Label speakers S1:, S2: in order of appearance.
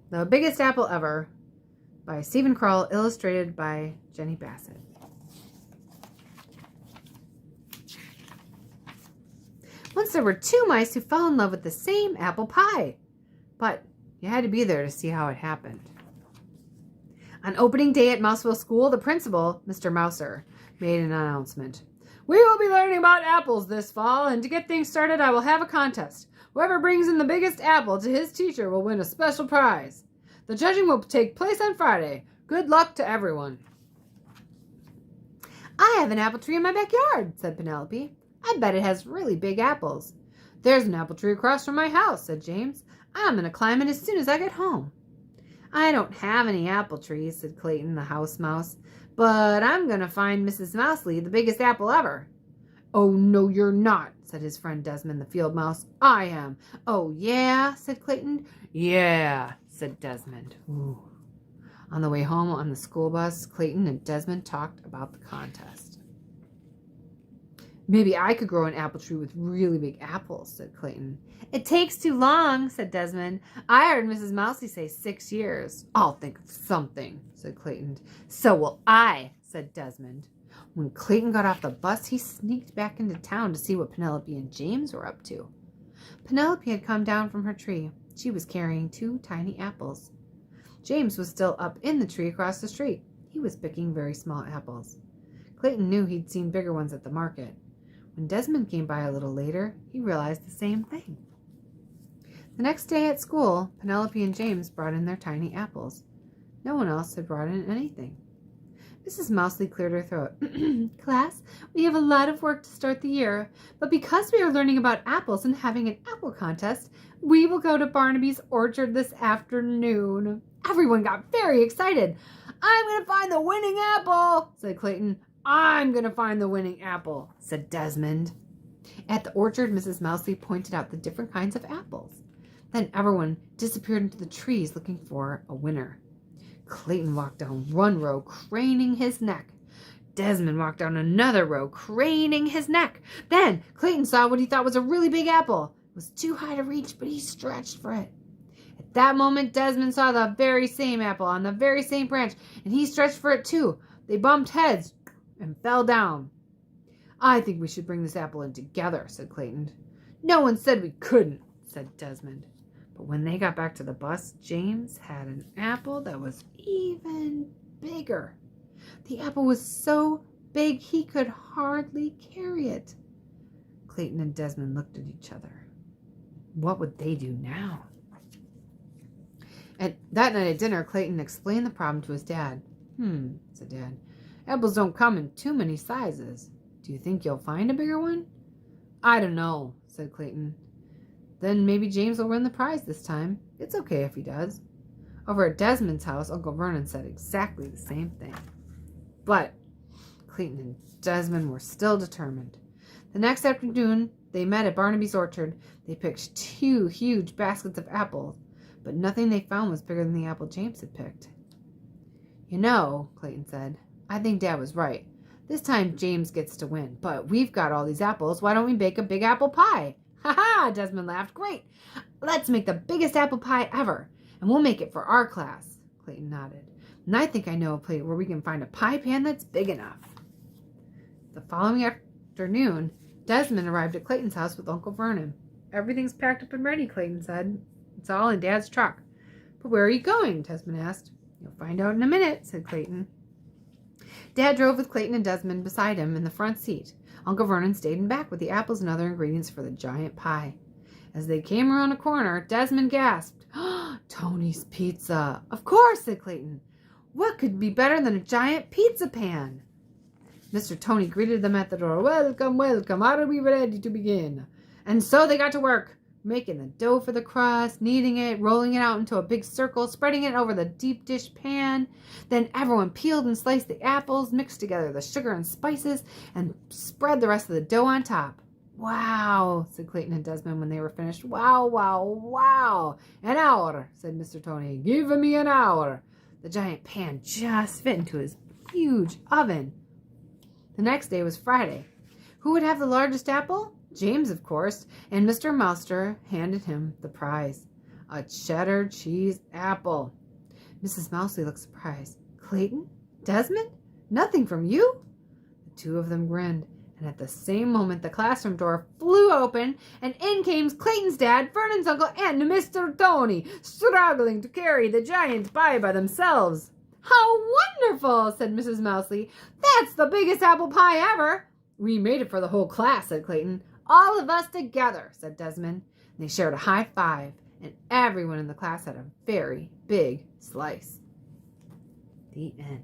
S1: The Biggest Apple Ever by Stephen Kroll, illustrated by Jenny Bassett. Once there were two mice who fell in love with the same apple pie, but you had to be there to see how it happened. On opening day at Mouseville School, the principal, Mr. Mouser, made an announcement. We will be learning about apples this fall, and to get things started, I will have a contest. Whoever brings in the biggest apple to his teacher will win a special prize. The judging will take place on Friday. Good luck to everyone. I have an apple tree in my backyard, said Penelope. I bet it has really big apples. There's an apple tree across from my house, said James. I'm going to climb it as soon as I get home. I don't have any apple trees, said Clayton, the house mouse, but I'm going to find Mrs. Mousley the biggest apple ever. Oh, no, you're not, said his friend Desmond, the field mouse. I am. Oh, yeah, said Clayton. Yeah, said Desmond. Ooh. On the way home on the school bus, Clayton and Desmond talked about the contest. Maybe I could grow an apple tree with really big apples, said Clayton. It takes too long, said Desmond. I heard Mrs. Mousley say 6 years. I'll think of something, said Clayton. So will I, said Desmond. When Clayton got off the bus, he sneaked back into town to see what Penelope and James were up to. Penelope had come down from her tree. She was carrying 2 tiny apples. James was still up in the tree across the street. He was picking very small apples. Clayton knew he'd seen bigger ones at the market. When Desmond came by a little later, he realized the same thing. The next day at school, Penelope and James brought in their tiny apples. No one else had brought in anything. Mrs. Mousley cleared her throat. Class, we have a lot of work to start the year, but because we are learning about apples and having an apple contest, we will go to Barnaby's orchard this afternoon. Everyone got very excited. I'm going to find the winning apple, said Clayton. I'm going to find the winning apple, said Desmond. At the orchard, Mrs. Mousley pointed out the different kinds of apples. Then everyone disappeared into the trees looking for a winner. Clayton walked down one row, craning his neck. Desmond walked down another row, craning his neck. Then Clayton saw what he thought was a really big apple. It was too high to reach, but he stretched for it. At that moment, Desmond saw the very same apple on the very same branch, and he stretched for it too. They bumped heads and fell down. I think we should bring this apple in together, said Clayton. No one said we couldn't, said Desmond. But when they got back to the bus, James had an apple that was even bigger. The apple was so big he could hardly carry it. Clayton and Desmond looked at each other. What would they do now? And that night at dinner, Clayton explained the problem to his dad. Said Dad. Apples don't come in too many sizes. Do you think you'll find a bigger one? I don't know, said Clayton. Then maybe James will win the prize this time. It's okay if he does. Over at Desmond's house, Uncle Vernon said exactly the same thing. But Clayton and Desmond were still determined. The next afternoon, they met at Barnaby's orchard. They picked 2 huge baskets of apples, but nothing they found was bigger than the apple James had picked. You know, Clayton said, I think Dad was right. This time James gets to win, but we've got all these apples. Why don't we bake a big apple pie? Ha ha, Desmond laughed. Great. Let's make the biggest apple pie ever, and we'll make it for our class. Clayton nodded. And I think I know a place where we can find a pie pan that's big enough. The following afternoon, Desmond arrived at Clayton's house with Uncle Vernon. Everything's packed up and ready, Clayton said. It's all in Dad's truck. But where are you going? Desmond asked. You'll find out in a minute, said Clayton. Dad drove with Clayton and Desmond beside him in the front seat. Uncle Vernon stayed in back with the apples and other ingredients for the giant pie. As they came around a corner, Desmond gasped, Tony's Pizza! Of course, said Clayton. What could be better than a giant pizza pan? Mr. Tony greeted them at the door. Welcome, welcome. Are we ready to begin? And so they got to work, making the dough for the crust, kneading it, rolling it out into a big circle, spreading it over the deep dish pan. Then everyone peeled and sliced the apples, mixed together the sugar and spices, and spread the rest of the dough on top. Wow, said Clayton and Desmond when they were finished. Wow, wow, wow. An hour, said Mr. Tony. Give me an hour. The giant pan just fit into his huge oven. The next day was Friday. Who would have the largest apple? James, of course, and Mr. Mouser handed him the prize. a cheddar cheese apple. Mrs. Mousley looked surprised. Clayton? Desmond? Nothing from you? The two of them grinned, and at the same moment the classroom door flew open, and in came Clayton's dad, Vernon's uncle, and Mr. Tony, struggling to carry the giant pie by themselves. How wonderful, said Mrs. Mousley. That's the biggest apple pie ever. We made it for the whole class, said Clayton. All of us together, said Desmond. And they shared a high five, and everyone in the class had a very big slice. The end.